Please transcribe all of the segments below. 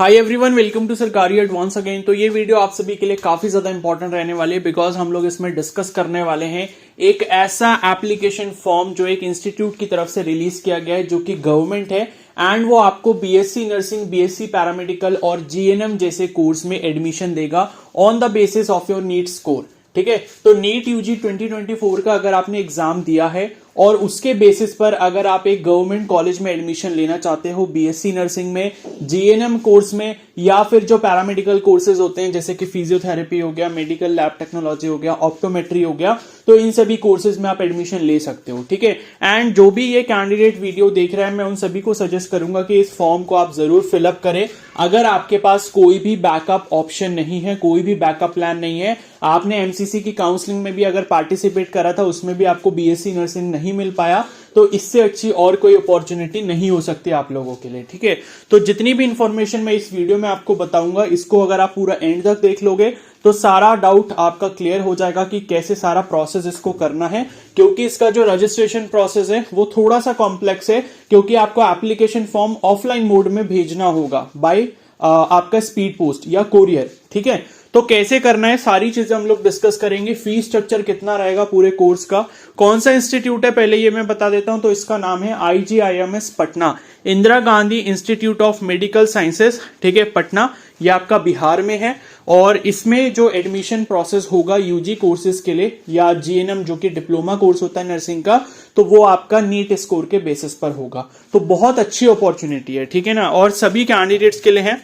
Hi everyone, welcome to सरकारी advance again. तो ये वीडियो आप सभी के लिए काफी ज्यादा इंपॉर्टेंट रहने वाली है बिकॉज हम लोग इसमें डिस्कस करने वाले हैं एक ऐसा एप्लीकेशन फॉर्म जो एक इंस्टीट्यूट की तरफ से रिलीज किया गया है जो कि गवर्नमेंट है एंड वो आपको बीएससी नर्सिंग, बीएससी पैरामेडिकल और जीएनएम जैसे कोर्स में एडमिशन देगा on the basis of your NEET score. ठीक है, तो नीट यूजी 2024 का अगर आपने एग्जाम दिया है और उसके बेसिस पर अगर आप एक गवर्नमेंट कॉलेज में एडमिशन लेना चाहते हो बीएससी नर्सिंग में, जीएनएम कोर्स में या फिर जो पैरामेडिकल कोर्सेज होते हैं जैसे कि फिजियोथेरेपी हो गया, मेडिकल लैब टेक्नोलॉजी हो गया, ऑप्टोमेट्री हो गया, तो इन सभी कोर्सेज में आप एडमिशन ले सकते हो। ठीक है, एंड जो भी ये कैंडिडेट वीडियो देख रहा है मैं उन सभी को सजेस्ट करूंगा कि इस फॉर्म को आप जरूर फिलअप करें। अगर आपके पास कोई भी बैकअप ऑप्शन नहीं है, कोई भी बैकअप प्लान नहीं है, आपने एमसीसी की काउंसलिंग में भी अगर पार्टिसिपेट करा था उसमें भी आपको बीएससी नर्सिंग नहीं मिल पाया, तो इससे अच्छी और कोई अपॉर्चुनिटी नहीं हो सकती आप लोगों के लिए। ठीक है, तो जितनी भी इंफॉर्मेशन मैं इस वीडियो में आपको बताऊंगा इसको अगर आप पूरा एंड तक देख लोगे तो सारा डाउट आपका क्लियर हो जाएगा कि कैसे सारा प्रोसेस इसको करना है, क्योंकि इसका जो रजिस्ट्रेशन प्रोसेस है वो थोड़ा सा कॉम्प्लेक्स है क्योंकि आपको एप्लीकेशन फॉर्म ऑफलाइन मोड में भेजना होगा बाय आपका स्पीड पोस्ट या कोरियर। ठीक है, तो कैसे करना है सारी चीजें हम लोग डिस्कस करेंगे। फीस स्ट्रक्चर कितना रहेगा पूरे कोर्स का, कौन सा इंस्टीट्यूट है पहले ये मैं बता देता हूं। तो इसका नाम है IGIMS Patna, Indira Gandhi institute of medical sciences. ठीक है, पटना, ये आपका बिहार में है और इसमें जो एडमिशन प्रोसेस होगा यूजी कोर्सेज के लिए या जीएनएम जो कि डिप्लोमा कोर्स होता है नर्सिंग का, तो वो आपका नीट स्कोर के बेसिस पर होगा। तो बहुत अच्छी अपॉर्चुनिटी है, ठीक है ना, और सभी कैंडिडेट्स के लिए है,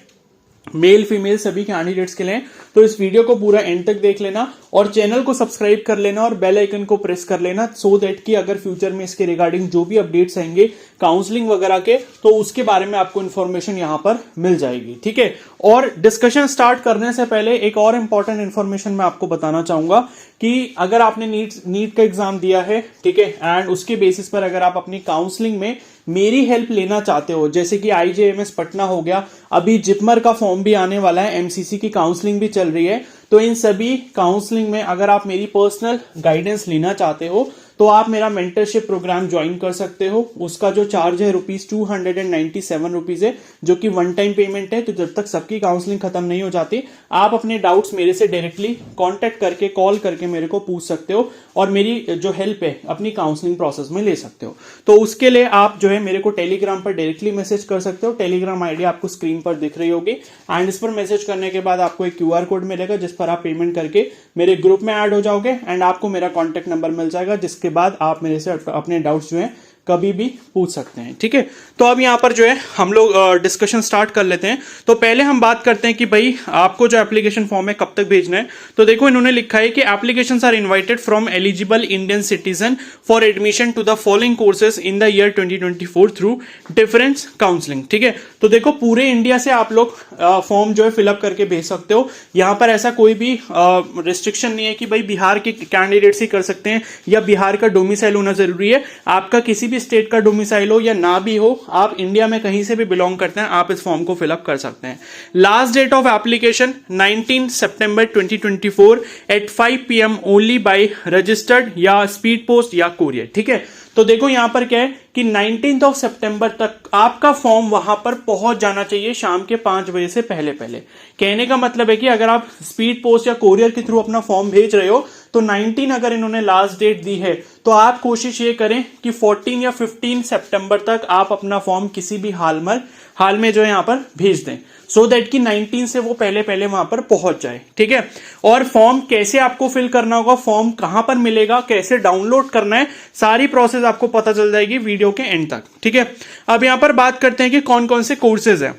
मेल फीमेल सभी कैंडिडेट्स के लिए। तो इस वीडियो को पूरा एंड तक देख लेना और चैनल को सब्सक्राइब कर लेना और बेल आइकन को प्रेस कर लेना सो दैट कि अगर फ्यूचर में इसके रिगार्डिंग जो भी अपडेट्स आएंगे काउंसलिंग वगैरह के, तो उसके बारे में आपको इन्फॉर्मेशन यहां पर मिल जाएगी। ठीक है, और डिस्कशन स्टार्ट करने से पहले एक और इंपॉर्टेंट इन्फॉर्मेशन मैं आपको बताना चाहूंगा कि अगर आपने नीट का एग्जाम दिया है, ठीक है, एंड उसके बेसिस पर अगर आप अपनी काउंसलिंग में मेरी हेल्प लेना चाहते हो, जैसे कि IGIMS पटना हो गया, अभी जिपमर का फॉर्म भी आने वाला है, एमसीसी की काउंसलिंग भी चल रही है, तो इन सभी काउंसलिंग में अगर आप मेरी पर्सनल गाइडेंस लेना चाहते हो तो आप मेरा मेंटरशिप प्रोग्राम ज्वाइन कर सकते हो। उसका जो चार्ज है ₹297 है, जो कि वन टाइम पेमेंट है। तो जब तक सबकी काउंसलिंग खत्म नहीं हो जाती आप अपने डाउट्स मेरे से डायरेक्टली कांटेक्ट करके, कॉल करके मेरे को पूछ सकते हो और मेरी जो हेल्प है अपनी काउंसलिंग प्रोसेस में ले सकते हो। तो उसके लिए आप जो है मेरे को टेलीग्राम पर डायरेक्टली मैसेज कर सकते हो। टेलीग्राम आईडी आपको स्क्रीन पर दिख रही होगी एंड इस पर मैसेज करने के बाद आपको एक QR कोड मिलेगा जिस पर आप पेमेंट करके मेरे ग्रुप में ऐड हो जाओगे एंड आपको मेरा कॉन्टेक्ट नंबर मिल जाएगा, जिसके बाद आप मेरे से अपने डाउट्स जो हैं कभी भी पूछ सकते हैं। ठीक है, तो अब यहां पर जो है हम लोग डिस्कशन स्टार्ट कर लेते हैं। तो पहले हम बात करते हैं कि भाई आपको जो एप्लीकेशन फॉर्म है कब तक भेजना है। तो देखो इन्होंने लिखा है कि applications are invited from eligible Indian citizen for admission to the following courses in the year 2024 through difference counselling. ठीक है, तो देखो पूरे इंडिया से आप लोग फॉर्म जो है फिलअप करके भेज सकते हो। यहां पर ऐसा कोई भी रिस्ट्रिक्शन नहीं है कि भाई बिहार के कैंडिडेट्स ही कर सकते हैं या बिहार का डोमिसाइल होना जरूरी है। आपका किसी भी स्टेट का डोमिसाइल हो या ना भी हो, आप इंडिया में कहीं से भी बिलोंग करते हैं, आप इस फॉर्म को फिलअप कर सकते हैं। Last date of application 19 September 2024 at 5 PM only by registered या स्पीड पोस्ट या कोरियर। ठीक है, तो देखो यहां पर क्या है कि 19 सितंबर तक आपका फॉर्म वहां पर पहुंच जाना चाहिए शाम के 5 बजे से पहले पहले। कहने का मतलब है कि अगर आप स्पीड पोस्ट या कोरियर के थ्रू अपना फॉर्म भेज रहे हो तो 19 अगर इन्होंने लास्ट डेट दी है तो आप कोशिश ये करें कि 14 या 15 सितंबर तक आप अपना फॉर्म किसी भी हाल में जो है यहां पर भेज दें सो दैट कि 19 से वो पहले पहले वहां पर पहुंच जाए। ठीक है, और फॉर्म कैसे आपको फिल करना होगा, फॉर्म कहां पर मिलेगा, कैसे डाउनलोड करना है, सारी प्रोसेस आपको पता चल जाएगी वीडियो के एंड तक। ठीक है, अब यहां पर बात करते हैं कि कौन कौन से कोर्सेज हैं।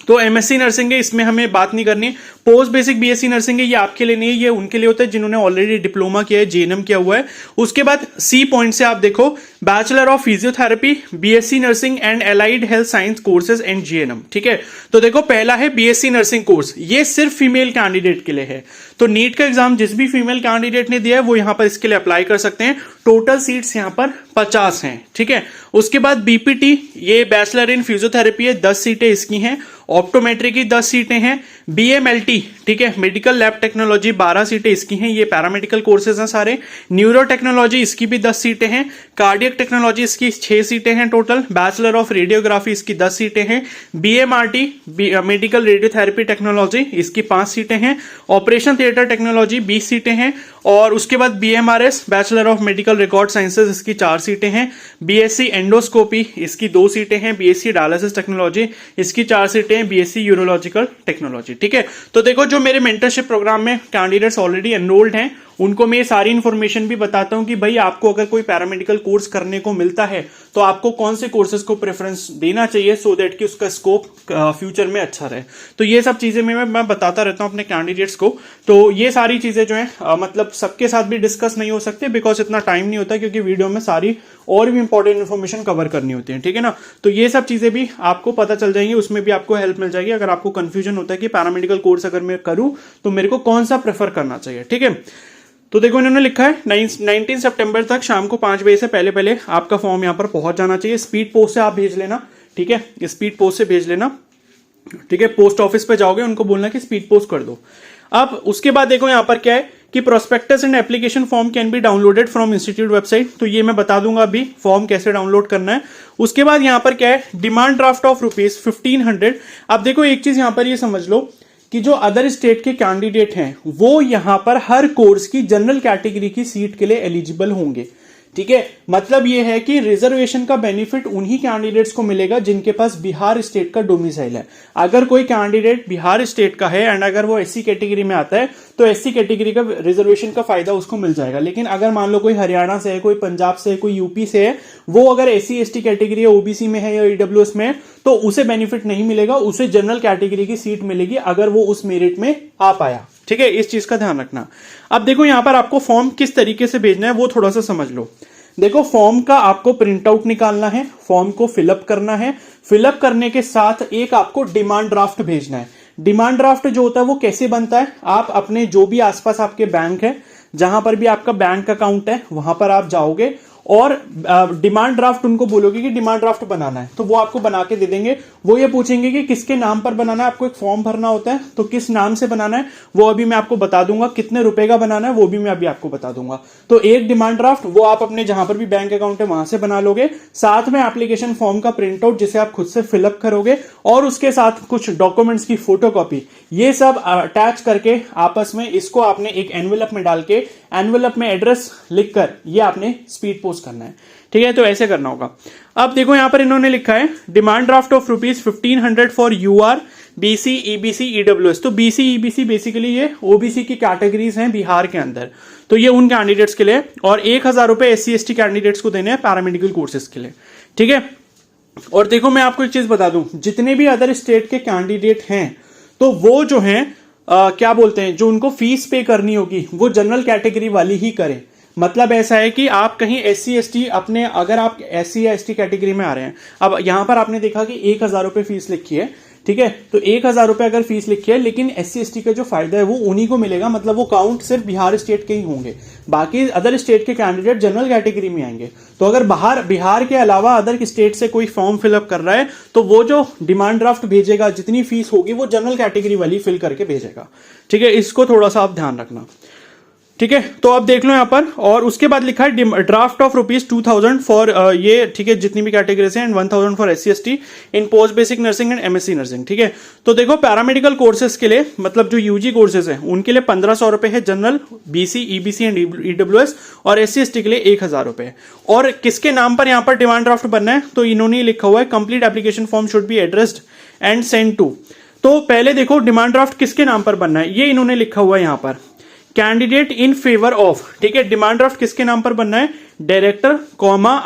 तो एमएससी नर्सिंग है, इसमें हमें बात नहीं करनी। पोस्ट बेसिक बीएससी नर्सिंग है, ये आपके लिए नहीं है, ये उनके लिए होता है जिन्होंने ऑलरेडी डिप्लोमा किया है, जीएनएम किया हुआ है। उसके बाद सी पॉइंट से आप देखो bachelor of physiotherapy, BSc nursing and allied health science courses and GNM. ठीक है, तो देखो पहला है बीएससी नर्सिंग कोर्स, ये सिर्फ फीमेल कैंडिडेट के लिए है। तो नीट का एग्जाम जिस भी फीमेल कैंडिडेट ने दिया है वो यहां पर इसके लिए अप्लाई कर सकते हैं। टोटल सीट्स यहां पर 50 हैं। ठीक है, उसके बाद बीपीटी, ये बैचलर इन फिजियोथेरेपी है, 10 सीटें इसकी हैं। ऑप्टोमेट्री की 10 सीटें हैं। बीएमएलटी, ठीक है, मेडिकल लैब टेक्नोलॉजी 12 सीटें इसकी हैं, ये पैरामेडिकल कोर्सेज हैं सारे। न्यूरो टेक्नोलॉजी इसकी भी 10 सीटें हैं। कार्डियो कार्डियक टेक्नोलॉजी इसकी 6 सीटें हैं टोटल, बैचलर ऑफ रेडियोग्राफी इसकी 10 सीटें हैं, BMRT मेडिकल रेडियोथेरेपी टेक्नोलॉजी इसकी 5 सीटें हैं, ऑपरेशन थिएटर टेक्नोलॉजी 20 सीटें हैं, और उसके बाद BMRS bachelor of medical record sciences इसकी 4 सीटें हैं, BSc एंडोस्कोपी इसकी 2 सीटें हैं, BSc डायलिसिस टेक्नोलॉजी इसकी 4 सीटें हैं, BSc यूरोलॉजिकल टेक्नोलॉजी। ठीक है, तो देखो जो मेरे मेंटरशिप प्रोग्राम में कैंडिडेट्स ऑलरेडी एनरोल्ड हैं उनको मैं ये सारी इन्फॉर्मेशन भी बताता हूं कि भाई आपको अगर कोई पैरामेडिकल कोर्स करने को मिलता है तो आपको कौन से कोर्सेज को प्रेफरेंस देना चाहिए सो दैट कि उसका स्कोप फ्यूचर में अच्छा रहे। तो ये सब चीजें मैं बताता रहता हूं अपने कैंडिडेट्स को। तो ये सारी चीजें जो है मतलब सबके साथ भी डिस्कस नहीं हो सकते बिकॉज इतना टाइम नहीं होता, क्योंकि वीडियो में सारी और भी इंपॉर्टेंट इन्फॉर्मेशन कवर करनी होती है। ठीक है ना, तो ये सब चीजें भी आपको पता चल जाएंगी, उसमें भी आपको हेल्प मिल जाएगी अगर आपको कंफ्यूजन होता है कि पैरामेडिकल कोर्स अगर मैं करूं तो मेरे को कौन सा प्रेफर करना चाहिए। ठीक है, तो देखो इन्होंने लिखा है 19 सितंबर तक शाम को 5 बजे से पहले पहले आपका फॉर्म यहाँ पर पहुंच जाना चाहिए। स्पीड पोस्ट से आप भेज लेना, ठीक है, स्पीड पोस्ट से भेज लेना। ठीक है, पोस्ट ऑफिस पे जाओगे उनको बोलना कि स्पीड पोस्ट कर दो। अब उसके बाद देखो यहाँ पर क्या है कि prospectus and application form can be downloaded from institute website, तो ये मैं बता दूंगा अभी फॉर्म कैसे डाउनलोड करना है। उसके बाद यहाँ पर क्या है, डिमांड ड्राफ्ट ऑफ ₹1500। अब देखो एक चीज यहाँ पर ये समझ लो कि जो अदर स्टेट के कैंडिडेट हैं वो यहां पर हर कोर्स की जनरल कैटेगरी की सीट के लिए एलिजिबल होंगे। ठीक है, मतलब ये है कि रिजर्वेशन का बेनिफिट उन्हीं कैंडिडेट्स को मिलेगा जिनके पास बिहार स्टेट का डोमिसाइल है। अगर कोई कैंडिडेट बिहार स्टेट का है एंड अगर वो एससी कैटेगरी में आता है तो एससी कैटेगरी का रिजर्वेशन का फायदा उसको मिल जाएगा। लेकिन अगर मान लो कोई हरियाणा से है, कोई पंजाब से है, कोई यूपी से है, वो अगर एससी एसटी कैटेगरी या ओबीसी में है या ईडब्ल्यूएस में है तो उसे बेनिफिट नहीं मिलेगा, उसे जनरल कैटेगरी की सीट मिलेगी अगर वो उस मेरिट में आ पाया। ठीक है, इस चीज का ध्यान रखना। अब देखो यहां पर आपको फॉर्म किस तरीके से भेजना है वो थोड़ा सा समझ लो। देखो फॉर्म का आपको प्रिंट आउट निकालना है, फॉर्म को फिलअप करना है, फिलअप करने के साथ एक आपको डिमांड ड्राफ्ट भेजना है। डिमांड ड्राफ्ट जो होता है वो कैसे बनता है, आप अपने जो भी आसपास आपके बैंक है, जहां पर भी आपका बैंक अकाउंट है वहां पर आप जाओगे और डिमांड ड्राफ्ट उनको बोलोगे कि डिमांड ड्राफ्ट बनाना है, तो वो आपको बना के दे देंगे। वो ये पूछेंगे कि किसके नाम पर बनाना है, आपको एक फॉर्म भरना होता है तो किस नाम से बनाना है वो अभी मैं आपको बता दूंगा, कितने रुपए का बनाना है वो भी मैं अभी आपको बता दूंगा। तो एक डिमांड ड्राफ्ट वो आप अपने जहां पर भी बैंक अकाउंट है वहां से बना लोगे, साथ में एप्लीकेशन फॉर्म का प्रिंट आउट जिसे आप खुद से फिलअप करोगे और उसके साथ कुछ डॉक्यूमेंट्स की फोटोकॉपी, ये सब अटैच करके आपस में इसको आपने एक एनवेलप में डाल के एनवेलप में एड्रेस लिखकर ये आपने स्पीड पोस्ट करना है। ठीक है, तो ऐसे करना होगा। अब देखो यहां पर इन्होंने लिखा है demand draft of ₹1500 for UR BC EBC EWS. तो बीसी ईबीसी बेसिकली ये ओबीसी की कैटेगरीज हैं बिहार के अंदर, तो ये उन कैंडिडेट्स के लिए, और 1000 रुपए एससी एसटी कैंडिडेट्स को देने हैं पैरामेडिकल कोर्सेज के लिए। ठीक है, और देखो मैं आपको एक चीज बता दूं, जितने भी अदर स्टेट के कैंडिडेट हैं तो वो जो हैं क्या बोलते हैं, जो उनको फीस पे करनी होगी वो जनरल कैटेगरी वाली ही करें। मतलब ऐसा है कि आप कहीं एससी एसटी अपने, अगर आप एससी या एसटी कैटेगरी में आ रहे हैं, अब यहां पर आपने देखा कि 1000 रुपए फीस लिखी है, ठीक है, तो 1000 रुपए अगर फीस लिखी है, लेकिन एससी एसटी का जो फायदा है वो उन्हीं को मिलेगा, मतलब वो काउंट सिर्फ बिहार स्टेट के ही होंगे, बाकी अदर स्टेट के कैंडिडेट जनरल कैटेगरी में आएंगे। तो अगर बिहार के अलावा अदर स्टेट से कोई फॉर्म फिलअप कर रहा है तो वो जो डिमांड ड्राफ्ट भेजेगा जितनी फीस होगी वो जनरल कैटेगरी वाली फिल करके भेजेगा। ठीक है, इसको थोड़ा सा आप ध्यान रखना। ठीक है, तो आप देख लो यहां पर, और उसके बाद लिखा है ड्राफ्ट ऑफ ₹2000 फॉर ये, ठीक है, जितनी भी कैटेगरीज हैं, and 1000 for SC ST in post basic nursing and MSc nursing. ठीक है, तो देखो पैरामेडिकल कोर्सेज के लिए, मतलब जो यूजी कोर्सेज हैं उनके लिए 1500 रुपए है general, BC EBC and EWS, और एससी एसटी के लिए 1000 रुपए। और किसके नाम पर यहां पर डिमांड ड्राफ्ट बनना है, तो इन्होंने लिखा हुआ है complete application form should be addressed and send to. तो पहले देखो डिमांड ड्राफ्ट किसके नाम पर बनना है, ये इन्होंने लिखा हुआ है यहां पर, कैंडिडेट इन फेवर ऑफ। ठीक है, डिमांड ड्राफ्ट किसके नाम पर बनना है, डायरेक्टर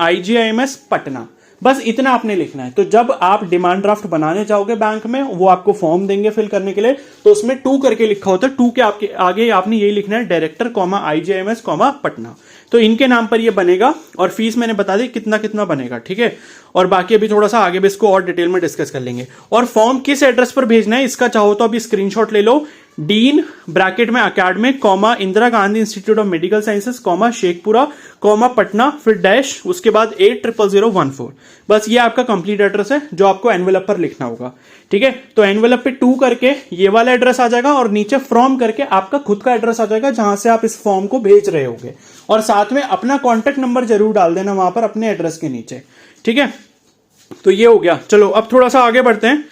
IGIMS पटना, बस इतना आपने लिखना है। तो जब आप डिमांड ड्राफ्ट बनाने जाओगे बैंक में, वो आपको फॉर्म देंगे फिल करने के लिए, तो उसमें 2 करके लिखा होता है, 2 के आपके आगे आपने यही लिखना है, डायरेक्टर IGIMS पटना। तो इनके नाम पर ये बनेगा, और फीस मैंने बता दी कितना कितना बनेगा। ठीक है, और बाकी अभी थोड़ा सा आगे भी इसको और डिटेल में डिस्कस कर लेंगे। और फॉर्म किस एड्रेस पर भेजना है इसका चाहो तो अभी स्क्रीनशॉट ले लो, डीन ब्रैकेट में academic comma Indira Gandhi institute of medical sciences comma Sheikhpura comma Patna फिर डैश उसके बाद 800014। बस ये आपका कंप्लीट एड्रेस है जो आपको एनवेलप पर लिखना होगा। ठीक है, तो एनवेलप पे 2 करके ये वाला एड्रेस आ जाएगा और नीचे फ्रॉम करके आपका खुद का एड्रेस आ जाएगा जहां से आप इस फॉर्म को भेज रहे होगे, और साथ में अपना कॉन्टेक्ट नंबर जरूर डाल देना वहां पर अपने एड्रेस के नीचे। ठीक है, तो ये हो गया। चलो अब थोड़ा सा आगे बढ़ते हैं।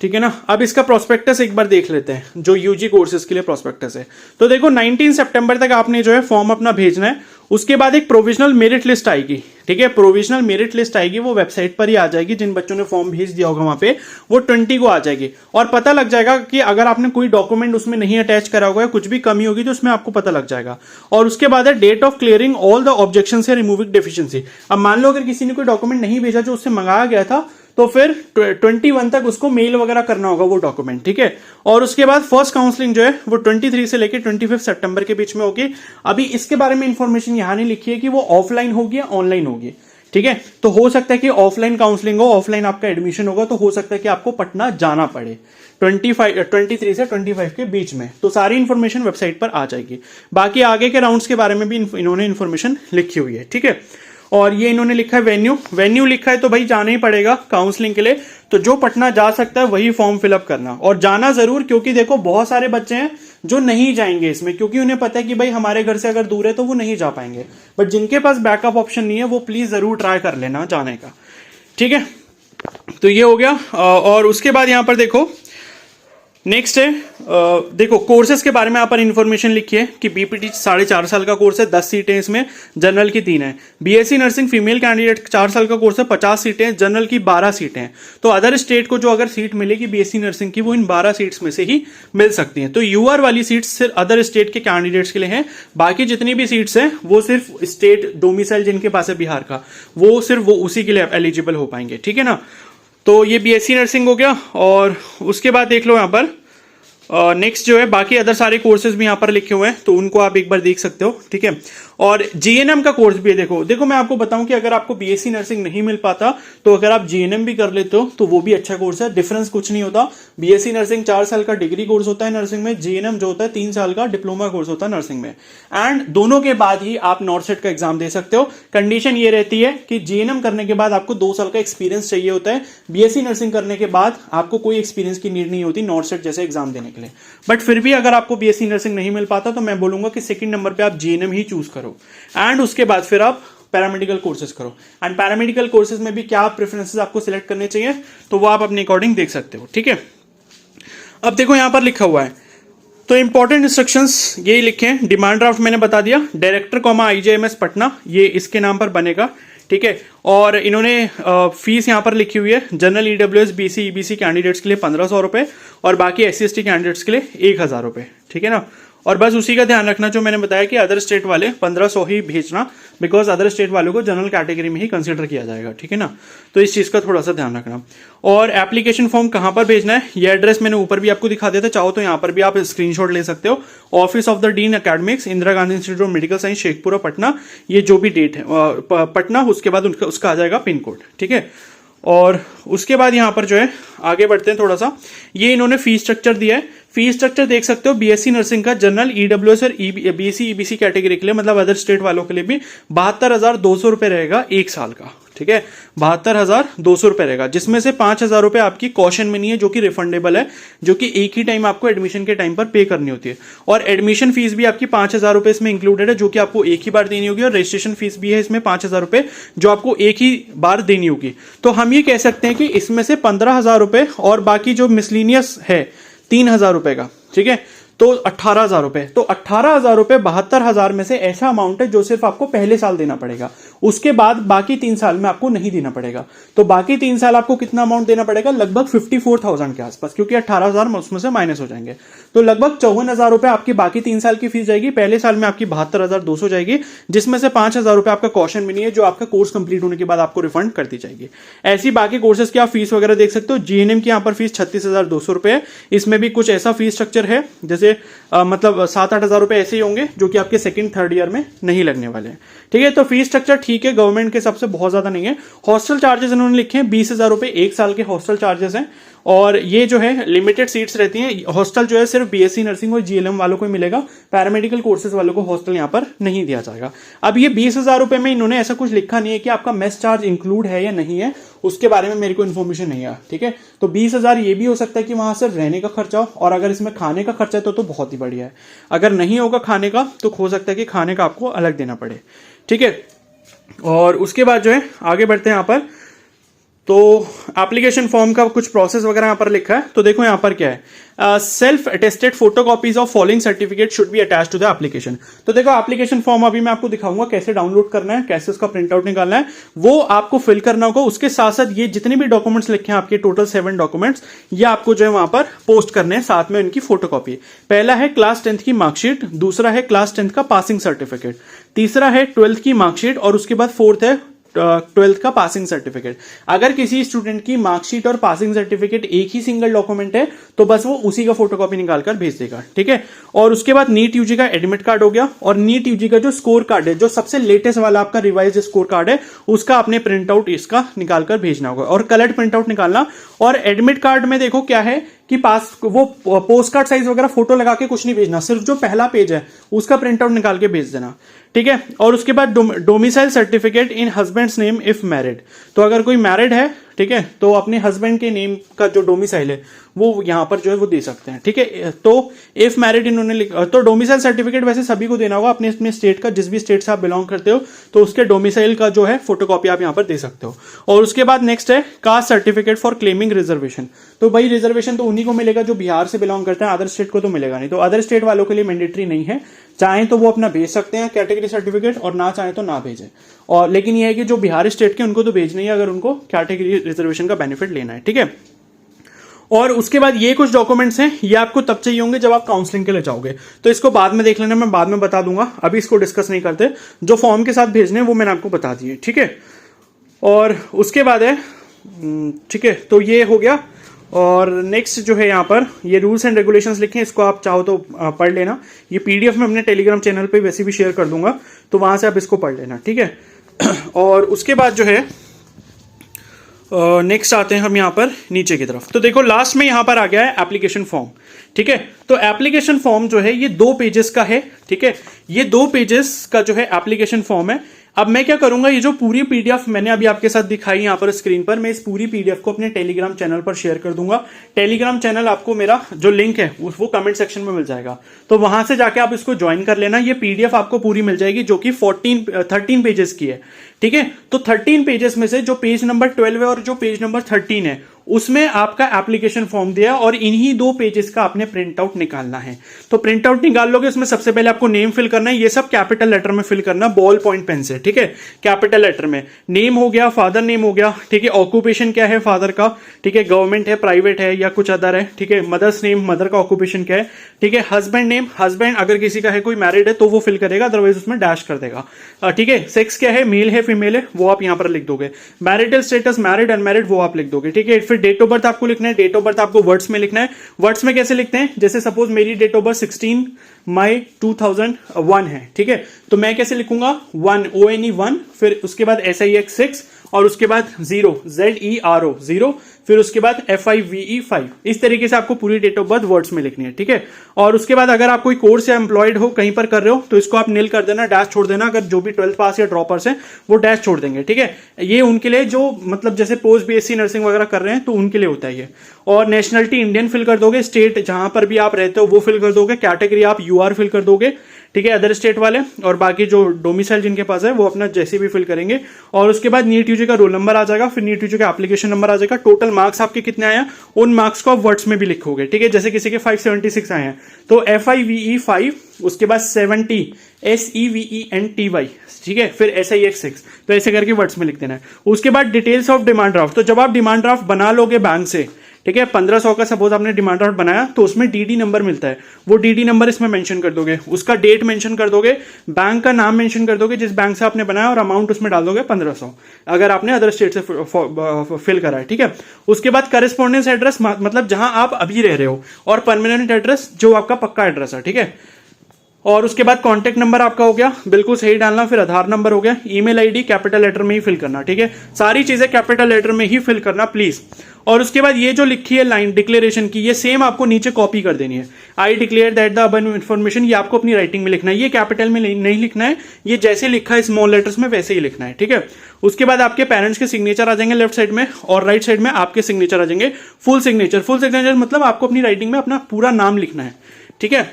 ठीक है ना, अब इसका प्रोस्पेक्टस एक बार देख लेते हैं जो यूजी कोर्सेज के लिए प्रोस्पेक्टस है। तो देखो 19 सितंबर तक आपने जो है फॉर्म अपना भेजना है। उसके बाद एक प्रोविजनल मेरिट लिस्ट आएगी। ठीक है, प्रोविजनल मेरिट लिस्ट आएगी, वो वेबसाइट पर ही आ जाएगी। जिन बच्चों ने फॉर्म भेज दिया होगा वहां पे वो 20 को आ जाएगी, और पता लग जाएगा कि अगर आपने कोई डॉक्यूमेंट उसमें नहीं अटैच करा होगा, कुछ भी कमी होगी तो उसमें आपको पता लग जाएगा। और उसके बाद है date of clearing all the objection या रिमूविंग डेफिशिएंसी। अब मान लो अगर किसी ने कोई डॉक्यूमेंट नहीं भेजा जो उससे मंगाया गया था, तो फिर 21 तक उसको मेल वगैरह करना होगा वो डॉक्यूमेंट। ठीक है, और उसके बाद फर्स्ट काउंसलिंग जो है वो 23 से लेकर 25 सितंबर के बीच में होगी। अभी इसके बारे में इंफॉर्मेशन यहां नहीं लिखी है कि वो ऑफलाइन होगी या ऑनलाइन होगी। ठीक है, तो हो सकता है कि ऑफलाइन काउंसलिंग हो, ऑफलाइन आपका एडमिशन होगा, तो हो सकता है कि आपको पटना जाना पड़े 23 से 25 के बीच में। तो सारी इंफॉर्मेशन वेबसाइट पर आ जाएगी। बाकी आगे के राउंड्स के बारे में भी इन्होंने इंफॉर्मेशन लिखी हुई है। ठीक है, और ये इन्होंने लिखा है वेन्यू लिखा है, तो भाई जाना ही पड़ेगा काउंसलिंग के लिए। तो जो पटना जा सकता है वही फॉर्म फिलअप करना, और जाना जरूर, क्योंकि देखो बहुत सारे बच्चे हैं जो नहीं जाएंगे इसमें, क्योंकि उन्हें पता है कि भाई हमारे घर से अगर दूर है तो वो नहीं जा पाएंगे। बट जिनके पास बैकअप ऑप्शन नहीं है वो प्लीज जरूर ट्राई कर लेना जाने का। ठीक है, तो ये हो गया। और उसके बाद यहां पर देखो नेक्स्ट है, देखो कोर्सेज के बारे में यहाँ पर इंफॉर्मेशन लिखी है कि बीपीटी 4.5 साल का कोर्स है, 10 सीटें इसमें, जनरल की 3 है। बीएससी नर्सिंग फीमेल कैंडिडेट 4 साल का कोर्स है, 50 सीटें, जनरल की 12 सीटें हैं। तो अदर स्टेट को जो अगर सीट मिलेगी बीएससी नर्सिंग की वो इन 12 सीट्स में से ही मिल सकती हैं। तो यूआर वाली सीट्स सिर्फ अदर स्टेट के कैंडिडेट्स के लिए हैं, बाकी जितनी भी सीट्स हैं वो सिर्फ स्टेट डोमिसाइल जिनके पास है बिहार का, वो सिर्फ वो उसी के लिए एलिजिबल हो पाएंगे। ठीक है ना, तो ये बीएससी नर्सिंग हो गया। और उसके बाद देख लो यहाँ पर नेक्स्ट जो है बाकी अदर सारे कोर्सेज भी यहाँ पर लिखे हुए हैं, तो उनको आप एक बार देख सकते हो। ठीक है, और जीएनएम का कोर्स भी है। देखो मैं आपको बताऊं कि अगर आपको बीएससी नर्सिंग नहीं मिल पाता तो अगर आप जीएनएम भी कर लेते हो तो वो भी अच्छा कोर्स है, डिफरेंस कुछ नहीं होता। बीएससी नर्सिंग 4 साल का डिग्री कोर्स होता है नर्सिंग में, जीएनएम जो होता है 3 साल का डिप्लोमा कोर्स होता है नर्सिंग में, एंड दोनों के बाद ही आप नॉर्सेट का एग्जाम दे सकते हो। कंडीशन ये रहती है कि जीएनएम करने के बाद आपको 2 साल का एक्सपीरियंस चाहिए होता है, बीएससी नर्सिंग करने के बाद आपको कोई एक्सपीरियंस की नीड नहीं होती नॉर्सेट जैसे एग्जाम देने के लिए। बट फिर भी अगर आपको बीएससी नर्सिंग नहीं मिल पाता तो मैं बोलूंगा कि सेकंड नंबर पे आप जीएनएम ही चूज करो, एंड उसके बाद फिर आप पैरामेडिकल कोर्सेज करो। एंड पैरामेडिकल कोर्सेज में भी क्या प्रेफरेंसेस आपको सिलेक्ट करने चाहिए तो वो आप अपने अकॉर्डिंग देख सकते हो। ठीक है, अब देखो यहां पर लिखा हुआ है, तो इंपॉर्टेंट इंस्ट्रक्शंस ये लिखे हैं। डिमांड ड्राफ्ट मैंने बता दिया, डायरेक्टर IJMS पटना ये इसके नाम पर बनेगा। ठीक है, और इन्होंने फीस यहां पर लिखी हुई है, general EWS BC EBC candidates के लिए 1500 रुपए और बाकी SC/ST कैंडिडेट्स के लिए 1000 रुपए। ठीक है ना, और बस उसी का ध्यान रखना जो मैंने बताया कि अदर स्टेट वाले 1500 ही भेजना, बिकॉज अदर स्टेट वालों को जनरल कैटेगरी में ही कंसिडर किया जाएगा। ठीक है ना, तो इस चीज का थोड़ा सा ध्यान रखना। और एप्लीकेशन फॉर्म कहां पर भेजना है, ये एड्रेस मैंने ऊपर भी आपको दिखा दिया था, चाहो तो यहां पर भी आप स्क्रीनशॉट ले सकते हो। Office of the dean academics, Indira Gandhi institute of medical science, Sheikhpura Patna, ये जो भी डेट है पटना, उसके बाद उसका आ जाएगा पिन कोड। ठीक है, और उसके बाद यहां पर जो है आगे बढ़ते हैं थोड़ा सा, ये इन्होंने फीस स्ट्रक्चर दिया है। फीस स्ट्रक्चर देख सकते हो, बीएससी नर्सिंग का जनरल ईडब्ल्यूएस और बीएससी ईबीसी कैटेगरी के लिए, मतलब अदर स्टेट वालों के लिए भी 72,200 रुपए रहेगा 1 साल का। ठीक है, 72,200 रुपए रहेगा, जिसमें से 5,000 रुपए आपकी कॉशन मनी है जो कि रिफंडेबल है, जो कि एक ही टाइम आपको एडमिशन के टाइम पर पे करनी होती है। और एडमिशन फीस भी आपकी 5,000 रुपए इसमें इंक्लूडेड है, जो कि आपको एक ही बार देनी होगी, और रजिस्ट्रेशन फीस भी है इसमें 5,000 रुपए जो आपको एक ही बार देनी होगी। तो हम ये कह सकते हैं कि इसमें से 15,000 रुपए और बाकी जो मिसलिनियस है 3,000 रुपए का, ठीक है, तो 18,000 रुपए। तो 18,000 रुपए 72,000 में से ऐसा अमाउंट है जो सिर्फ आपको पहले साल देना पड़ेगा, उसके बाद बाकी 3 साल में आपको नहीं देना पड़ेगा। तो बाकी 3 साल आपको कितना अमाउंट देना पड़ेगा, लगभग 54,000 के आसपास, क्योंकि 18,000 उसमें से माइनस हो जाएंगे। तो लगभग 54,000 रुपए आपकी बाकी 3 साल की फीस जाएगी, पहले साल में आपकी 72,200 जाएगी, जिसमें से 5,000 रुपए आपका कॉशन मनी है जो आपका कोर्स कंप्लीट होने के बाद आपको रिफंड कर दी जाएगी। ऐसी बाकी कोर्सेज की आप फीस वगैरह देख सकते हो। जीएनएम की यहाँ पर फीस 36,200 रुपए है, इसमें भी कुछ ऐसा फीस स्ट्रक्चर है जैसे मतलब 7-8 हजार रुपए ऐसे ही होंगे जो कि आपके सेकंड थर्ड ईयर में नहीं लगने वाले हैं। ठीक है, तो फीस स्ट्रक्चर ठीक है, गवर्नमेंट के सबसे बहुत ज्यादा नहीं है। हॉस्टल चार्जेस इन्होंने लिखे हैं 20,000 रुपए 1 साल के हॉस्टल चार्जेस हैं, और ये जो है लिमिटेड सीट्स रहती हैं। हॉस्टल जो है सिर्फ बीएससी नर्सिंग और जीएलएम वालों को ही मिलेगा, पैरामेडिकल कोर्सेज वालों को हॉस्टल यहाँ पर नहीं दिया जाएगा। अब ये 20,000 रुपए में इन्होंने ऐसा कुछ लिखा नहीं है कि आपका मेस चार्ज इंक्लूड है या नहीं है, उसके बारे में मेरे को इन्फॉर्मेशन नहीं है, ठीक है। तो 20,000 ये भी हो सकता है कि वहां सिर्फ रहने का खर्चा हो, और अगर इसमें खाने का खर्चा है तो बहुत ही बढ़िया है। अगर नहीं होगा खाने का तो हो सकता है कि खाने का आपको अलग देना पड़े, ठीक है। और उसके बाद जो है आगे बढ़ते हैं यहाँ पर। तो एप्लीकेशन फॉर्म का कुछ प्रोसेस वगैरह यहाँ पर लिखा है, तो देखो यहाँ पर क्या है, self attested photocopies of following certificate should be attached to the application. तो देखो एप्लीकेशन फॉर्म अभी मैं आपको दिखाऊंगा कैसे डाउनलोड करना है, कैसे उसका प्रिंट आउट निकालना है, वो आपको फिल करना होगा। उसके साथ साथ ये जितने भी डॉक्यूमेंट्स लिखे हैं आपके, टोटल 7 डॉक्यूमेंट्स, ये आपको जो है वहां पर पोस्ट करने हैं, साथ में उनकी फोटोकॉपी। पहला है क्लास 10th की मार्कशीट, दूसरा है क्लास 10th का पासिंग सर्टिफिकेट, तीसरा है 12th की मार्कशीट, और उसके बाद 4th है 12th का पासिंग सर्टिफिकेट। अगर किसी स्टूडेंट की मार्कशीट और पासिंग सर्टिफिकेट एक ही सिंगल डॉक्यूमेंट है तो बस वो उसी का फोटोकॉपी निकालकर भेज देगा, ठीक है। और उसके बाद नीट यूजी का एडमिट कार्ड हो गया, और नीट यूजी का जो स्कोर कार्ड है, जो सबसे लेटेस्ट वाला आपका रिवाइज स्कोर कार्ड है, उसका आपने प्रिंट आउट इसका निकालकर भेजना होगा, और कलर्ड प्रिंट आउट निकालना। और एडमिट कार्ड में देखो क्या है कि पास वो पोस्ट कार्ड साइज वगैरह फोटो लगा के कुछ नहीं भेजना, सिर्फ जो पहला पेज है उसका प्रिंट आउट निकाल के भेज देना, ठीक है। और उसके बाद domicile certificate in husband's name if married. तो अगर कोई मैरिड है, ठीक है, तो अपने हस्बैंड के नेम का जो डोमिसाइल है वो यहां पर जो है वो दे सकते हैं, ठीक है। तो इफ मैरिड इन्होंने तो डोमिसाइल सर्टिफिकेट वैसे सभी को देना होगा, अपने अपने स्टेट का, जिस भी स्टेट से आप बिलोंग करते हो तो उसके डोमिसाइल का जो है फोटोकॉपी आप यहां पर दे सकते हो। और उसके बाद नेक्स्ट है caste certificate for claiming reservation. तो भाई रिजर्वेशन तो उन्हीं को मिलेगा जो बिहार से बिलोंग करते हैं, अदर स्टेट को तो मिलेगा नहीं। तो अदर स्टेट वालों के लिए मैंडेटरी नहीं है, चाहें तो वो अपना भेज सकते हैं कैटेगरी सर्टिफिकेट, और ना चाहें तो ना भेजें। और लेकिन ये है कि जो बिहार स्टेट के उनको तो भेजना ही है, अगर उनको कैटेगरी रिजर्वेशन का बेनिफिट लेना है, ठीक है। और उसके बाद ये कुछ डॉक्यूमेंट्स हैं, ये आपको तब चाहिए होंगे जब आप काउंसलिंग के लिए जाओगे, तो इसको बाद में देख लेना, मैं बाद में बता दूंगा, अभी इसको डिस्कस नहीं करते। जो फॉर्म के साथ भेजने वो मैंने आपको बता दिए, ठीक है। और उसके बाद है, ठीक है, तो ये हो गया। और नेक्स्ट जो है यहाँ पर ये रूल्स एंड रेगुलेशंस लिखे हैं, इसको आप चाहो तो पढ़ लेना। ये पीडीएफ में अपने टेलीग्राम चैनल पे वैसे भी शेयर कर दूंगा, तो वहां से आप इसको पढ़ लेना, ठीक है। और उसके बाद जो है नेक्स्ट आते हैं हम यहाँ पर नीचे की तरफ। तो देखो लास्ट में यहाँ पर आ गया है एप्लीकेशन फॉर्म, ठीक है। तो एप्लीकेशन फॉर्म जो है ये 2 पेजेस का है, ठीक है। ये 2 पेजेस का जो है एप्लीकेशन फॉर्म है। अब मैं क्या करूंगा, ये जो पूरी पीडीएफ मैंने अभी आपके साथ दिखाई यहाँ पर स्क्रीन पर, मैं इस पूरी पीडीएफ को अपने टेलीग्राम चैनल पर शेयर कर दूंगा। टेलीग्राम चैनल आपको मेरा जो लिंक है वो कमेंट सेक्शन में मिल जाएगा, तो वहां से जाके आप इसको ज्वाइन कर लेना। ये पीडीएफ आपको पूरी मिल जाएगी जो कि 13 पेजेस की है, ठीक है। तो 13 पेजेस में से जो पेज नंबर 12 है और जो पेज नंबर 13 है उसमें आपका एप्लीकेशन फॉर्म दिया, और इन्हीं 2 पेजेस का आपने प्रिंट आउट निकालना है। तो प्रिंट आउट निकाल लोगे, उसमें सबसे पहले आपको नेम फिल करना है, ये सब कैपिटल लेटर में फिल करना, बॉल पॉइंट पेन से, ठीक है। कैपिटल लेटर में नेम हो गया, फादर नेम हो गया, ठीक है। ऑक्यूपेशन क्या है फादर का, ठीक है, गवर्नमेंट है, प्राइवेट है या कुछ अदर है, ठीक है। मदर्स नेम, मदर का ऑक्यूपेशन क्या है, ठीक है। हस्बैंड नेम, हस्बैंड अगर किसी का है, कोई मैरिड है तो वो फिल करेगा, अदरवाइज उसमें डैश कर देगा, ठीक है। सेक्स क्या है, मेल है फीमेल है, वो आप यहां पर लिख दोगे। मैरिटल स्टेटस, मैरिड अनमैरिड, वो आप लिख दोगे, ठीक है। फिर डेट ऑफ बर्थ आपको लिखना है, डेट ऑफ बर्थ आपको वर्ड्स में लिखना है। वर्ड्स में कैसे लिखते हैं, जैसे सपोज मेरी डेट ऑफ बर्थ 16 मई 2001 है, ठीक है। तो मैं कैसे लिखूंगा, 1 ONE 1, फिर उसके बाद SIX 6, और उसके बाद 0 ZERO 0, फिर उसके बाद FIVE 5। इस तरीके से आपको पूरी डेट ऑफ बर्थ वर्ड्स में लिखनी है, ठीक है। और उसके बाद अगर आप कोई कोर्स या एम्प्लॉयड हो, कहीं पर कर रहे हो, तो इसको आप नील कर देना, डैश छोड़ देना। अगर जो भी 12th पास या ड्रॉपर्स हैं वो डैश छोड़ देंगे, ठीक है। ये उनके लिए जो मतलब जैसे पोस्ट BSc नर्सिंग वगैरह कर रहे हैं तो उनके लिए होता है ये। और नेशनलिटी इंडियन फिल कर दोगे, स्टेट जहां पर भी आप रहते हो वो फिल कर दोगे, कैटेगरी आप UR फिल कर दोगे, ठीक है, अदर स्टेट वाले। और बाकी जो डोमिसाइल जिनके पास है वो अपना जैसे भी फिल करेंगे। और उसके बाद नीट यूजी का रोल नंबर आ जाएगा, फिर नीट यूजी का एप्लीकेशन नंबर आ जाएगा, टोटल मार्क्स आपके कितने आए हैं उन मार्क्स को आप वर्ड्स में भी लिखोगे, ठीक है। जैसे किसी के 576 आए हैं तो FIVE 5, उसके बाद 70 SEVENTY, ठीक है, फिर SIX 6, तो ऐसे करके वर्ड्स में लिख देना है। उसके बाद डिटेल्स ऑफ डिमांड ड्राफ्ट। तो जब आप डिमांड ड्राफ्ट बना लोगे बैंक से, ठीक है, 1500 का सपोज आपने डिमांड ड्राफ्ट बनाया, तो उसमें DD नंबर मिलता है, वो DD नंबर इसमें मेंशन कर दोगे, उसका डेट मेंशन कर दोगे, बैंक का नाम मेंशन कर दोगे जिस बैंक से आपने बनाया, और अमाउंट उसमें डाल दोगे 1500 अगर आपने अदर स्टेट से फिल करा है, ठीक है। उसके बाद करेस्पॉन्डेंस एड्रेस, मतलब जहां आप अभी रह रहे हो, और परमानेंट एड्रेस जो आपका पक्का एड्रेस है, ठीक है। और उसके बाद कॉन्टैक्ट नंबर आपका हो गया, बिल्कुल सही डालना, फिर आधार नंबर हो गया, ईमेल आईडी कैपिटल लेटर में ही फिल करना, ठीक है, सारी चीजें कैपिटल लेटर में ही फिल करना प्लीज। और उसके बाद ये जो लिखी है लाइन डिक्लेरेशन की, ये सेम आपको नीचे कॉपी कर देनी है। I declare that the above information, ये आपको अपनी राइटिंग में लिखना है, ये कैपिटल में नहीं लिखना है, ये जैसे लिखा है स्मॉल लेटर्स में वैसे ही लिखना है, ठीक है। उसके बाद आपके पेरेंट्स के सिग्नेचर आ जाएंगे लेफ्ट साइड में, और राइट साइड में आपके सिग्नेचर आ जाएंगे। फुल सिग्नेचर मतलब आपको अपनी राइटिंग में अपना पूरा नाम लिखना है, ठीक है,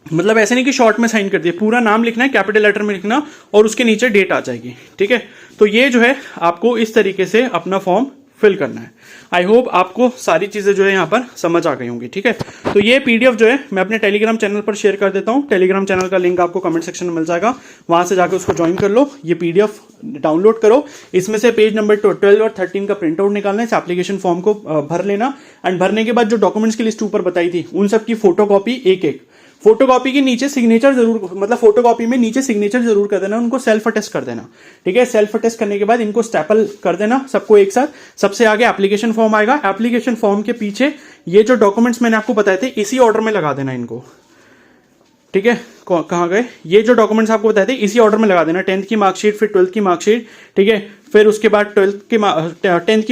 मतलब ऐसे नहीं कि शॉर्ट में साइन कर दिए, पूरा नाम लिखना है, कैपिटल लेटर में लिखना, और उसके नीचे डेट आ जाएगी, ठीक है। तो ये जो है आपको इस तरीके से अपना फॉर्म फिल करना है। आई होप आपको सारी चीजें जो है यहाँ पर समझ आ गई होंगी, ठीक है। तो ये पीडीएफ जो है मैं अपने टेलीग्राम चैनल पर शेयर कर देता हूँ, टेलीग्राम चैनल का लिंक आपको कमेंट सेक्शन में मिल जाएगा, वहां से जाकर उसको ज्वाइन कर लो, ये पीडीएफ डाउनलोड करो, इसमें से पेज नंबर 12 और 13 का प्रिंट आउट निकालना है, इस एप्लीकेशन फॉर्म को भर लेना, एंड भरने के बाद जो डॉक्यूमेंट्स की लिस्ट ऊपर बताई थी उन सब की फोटोकॉपी एक फोटोकॉपी के नीचे सिग्नेचर जरूर, मतलब फोटोकॉपी में नीचे सिग्नेचर जरूर कर देना, उनको सेल्फ अटेस्ट कर देना, ठीक है। सेल्फ अटेस्ट करने के बाद इनको स्टेपल कर देना सबको एक साथ। सबसे आगे एप्लीकेशन फॉर्म आएगा, एप्लीकेशन फॉर्म के पीछे ये जो डॉक्यूमेंट्स मैंने आपको बताए थे इसी ऑर्डर में लगा देना इनको, ठीक है। कहाँ गए ये जो डॉक्यूमेंट्स आपको बताए थे, इसी ऑर्डर में लगा देना, 10th की मार्कशीट, फिर 12th की मार्कशीट, ठीक है, फिर उसके बाद 10th की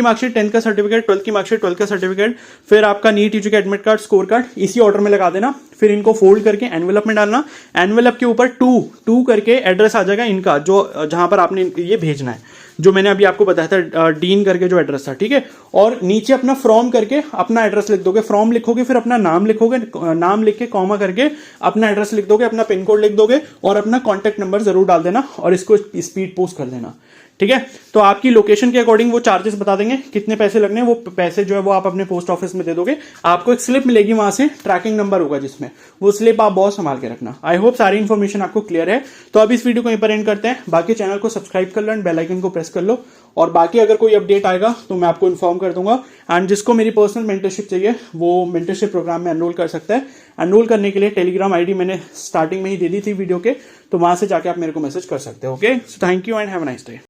मार्कशीट, 10th का सर्टिफिकेट, 12th की मार्कशीट, 12th का सर्टिफिकेट, फिर आपका नीट यूजी का एडमिट कार्ड, स्कोर कार्ड, इसी ऑर्डर में लगा देना। फिर इनको फोल्ड करके एनवेलप में डालना, एनवेलप के ऊपर टू करके एड्रेस आ जाएगा इनका, जो जहां पर आपने ये भेजना है, जो मैंने अभी आपको बताया था डीन करके जो एड्रेस था, ठीक है। और नीचे अपना फ्रॉम करके अपना एड्रेस लिख दोगे, फ्रॉम लिखोगे, फिर अपना नाम लिखोगे, नाम लिख के कॉमा करके अपना एड्रेस लिख दोगे, अपना पिन कोड लिख दोगे, और अपना कॉन्टैक्ट नंबर जरूर डाल देना, और इसको स्पीड पोस्ट कर देना, ठीक है। तो आपकी लोकेशन के अकॉर्डिंग वो चार्जेस बता देंगे, कितने पैसे लगने हैं, वो पैसे जो है वो आप अपने पोस्ट ऑफिस में दे दोगे, आपको एक स्लिप मिलेगी, वहां से ट्रैकिंग नंबर होगा जिसमें, वो स्लिप आप बहुत संभाल के रखना। आई होप सारी इन्फॉर्मेशन आपको क्लियर है। तो अब इस वीडियो को यहीं पर एंड करते हैं, बाकी चैनल को सब्सक्राइब कर लो एंड बेल आइकन को प्रेस कर लो, और बाकी अगर कोई अपडेट आएगा तो मैं आपको इन्फॉर्म कर दूंगा। एंड जिसको मेरी पर्सनल मेंटरशिप चाहिए वो मेंटरशिप प्रोग्राम में एनरोल कर सकता है। एनरोल करने के लिए टेलीग्राम आईडी मैंने स्टार्टिंग में ही दे दी थी वीडियो के, तो वहां से जाके आप मेरे को मैसेज कर सकते हो। Okay, so thank you and have a nice day.